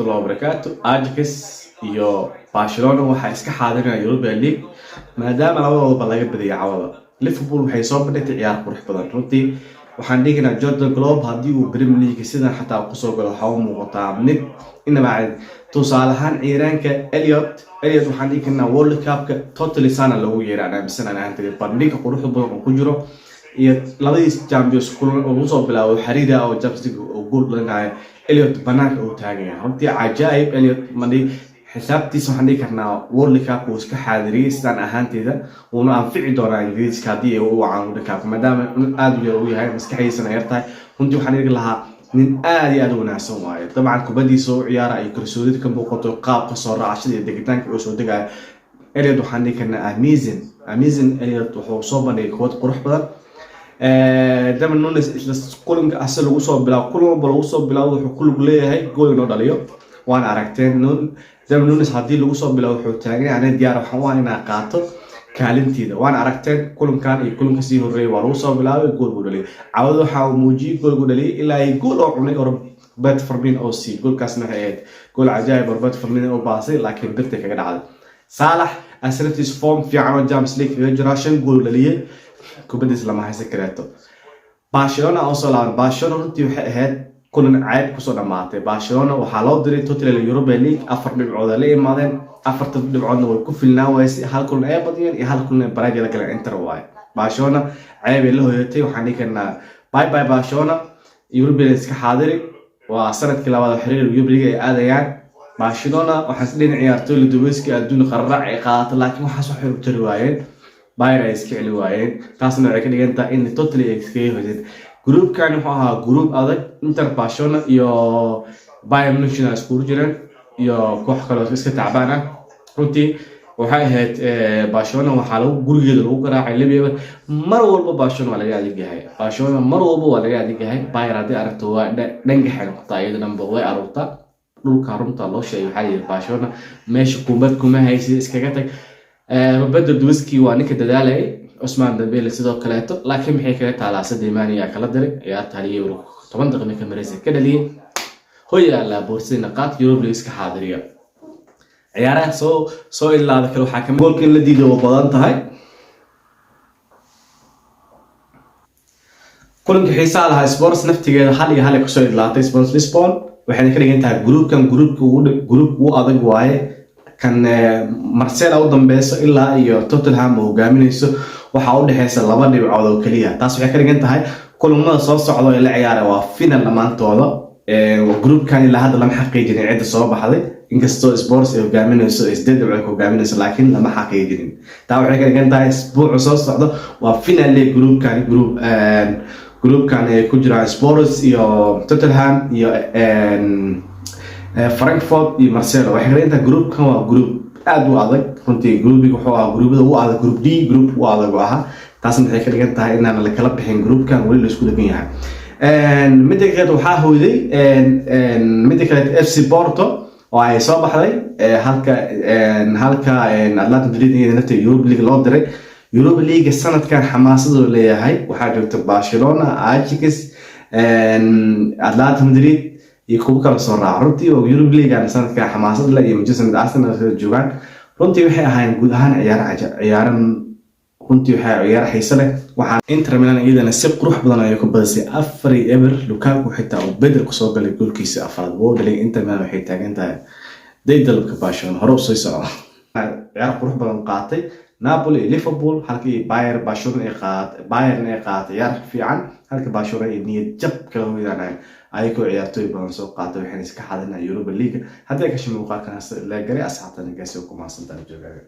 الله وبركاته أجاكس iyo Barcelona waxa iska xaadirnaa Europa League maadaama labadooda laga badiyay cawada Liverpool waxay soo bandhigtay ciyaar qurux badan runtii waxaan dhigaynaa Jordan Klopp hadii uu Premier League sidan xataa ku soo galo waxa uu muuqataa mid inaba tusaale ahaan ciidanka Elliot waxaan dhigaynaa World Cup-ka totally sana lagu yeeray misanana ahaantay bandhiga qurux badan oo ku jiro iyo labadiis Champions kulan oo soo bilaabo xariida oo Champions League oo gool dhalinayo Elliot banaanka uu taagan runtii cajaa'ib Elliot mandi حسابتيس waxaan dhigi karnaa World Cup oo iska xaadiriyay sidaan ahaanteeda oo aan fici doonaa Ingiriiska hadii uu wacan World Cup maadaama aad u yar u yahay maskaxdiisana yartahay runtii waxaan dhigi lahaa nin aad iyo aad u wanaagsan waaye dabcan kubadiisa oo ciyaara ay kalsoonida ka muuqato qaabka soo raacashada iyo degitaanka uu soo degay Elliot waxaan dhigi karnaa amazing Elliot wuxuu soo bandhigay quwad qurux badan Darwin Núñez isla kulanka asal lagu soo bilaabo kulanka lagu soo bilaabo wuxuu ku lug leeyahay gool inoo dhaliyo waan aragteen Darwin Núñez hadii lagu soo bilaabo wuxuu taagan yahay diyaar waxaan waa inaan qaato kaalintiida waan aragteen kulankan iyo kulanka sii horeeyay waa lagu soo bilaabay gool uu dhaliyay cawada waxa uu muujiyay gool uu dhaliyay ilaa ay gool oo cunay Robert Firmino oo si goolkaasna ahayd gool cajaa'ib Robert Firmino oo baasay laakiin birta kaga dhacday Salah asratis form fiican oo Champions League kaga jira shan gool dhaliyay kubadiis lama haysan kareeto Barcelona oo soo laaban Barcelona runtii waxay ahayd kulan caad ku soo dhamaatay Barcelona waxa loo diray total Europa League 4 dhibcood la imaadeen 4 dhibcoodna way ku filnaa waysay hal kulan ay badiyeen iyo hal kulan Baraja la galay Inter waay Barcelona ceeb la hooyatay waxaan dhiganaa bye Barcelona Europa League iska xaadiri waa sanadkii labaad xiriir Europa League ay aadayaan Barcelona waxa sideen ciyaartoy Lewandowski adduun qarrac ay qaadatay laakiin waxa soo xir jiri waayeen Bayern ay iska celi waayeen taasna waxay ka dhigantaa in total ay iska hooseen group kan wuxuu ahaa group adag Inter Barcelona iyo Bayern Munich isku jireen iyo koox kale oo iska tacbaan ah runtii waxay ahayd Barcelona waxa lagu gurigeeda lagu garaacay Liverpool mar walba Barcelona waa laga adeegyahay Bayern hadii aragto waa dhanka xal ku taayada number way aragta dhulka runta loo sheegay waxa yiri Barcelona meesha kubad kuma haysid iskaga tag Robert Lewandowski waa ninka dadaalay Ousmane Dembele sidoo kaleeto laakiin maxay kaga taalaa Sadio-Mane ayaa kala diray ciyaarta hal Euro 10 daqiiqo ka mareysay ka dhaliyay hooyada la boorsina qaad Europa League iska xaadiriya ciyaaraha soo ilaada kale waxa ka goolkan la diiday oo badan tahay kulanka xiisaha lahaa Spurs naftigeeda hal iyo hal ku soo ilaatay Spurs Lisbon waxay ka dhigan tahay group uu adag waaye kan Marcelo u dambeeso ilaa iyo Tottenham oo hogaaminayso waxa u dhaxaysa laba dhibcood oo kaliya taas waxay ka dhigan tahay kulamada soo socdo ee la ciyaaray waa final dhamaantooda groupkan ilaa hadda lama xaqiijin cid soo baxday inkastoo Spurs ay hogaaminayso isdeed dhibcood ku hogaaminayso laakiin lama xaqiijin taa waxay ka dhigan tahay isbuuc soo socdo waa final ee groupkan ay ku jiraan Spurs iyo Tottenham iyo Frankfurt iyo Marcelo waxay ka dhigan groupkan waa group aad u adag runtii groupiga wuxuu ahaa groupida u adag group D group u adag ah taasna waxay ka dhigan tahay inaan la kala bixin groupkan wali la isku dhagan yahay mid kale waxa hooyday mid kale FC Porto oo ay soo baxday halka Atletico Madrid iyo nafta Europa League loo diray Europa League sanadkan xamaasado leeyahay waxa joogta Barcelona Ajax Atletico Madrid iyo kuwa kala soo raac runtii oo Europa League aan sanadka xamaasad la iyo Manchester United Arsenal joogan runtii waxay ahaayeen guud ahaan ciyaaran runtii waxay ciyaar xiiso leh waxa Inter Milan iyadana si qurux badan ay ku badisay 4-0 Lukaku xitaa uu bedel ku soo galay goolkiisa afraad oo dhalay Inter Milan waxay taagan tahay dalka Barcelona hore u soo socdo ciyaar qurux badan qaatay Napoli Liverpool halkii Bayern ay qaatay ciyaar fiican halka Barcelona ay niyad jab kala weydaan ayagoo ciyaartoy badan soo qaatay waxay iska xadinayaan Europa League hadda ka shaqo muuqaalkan la garay asxaabtana gaasoo ku maasantaan joogaga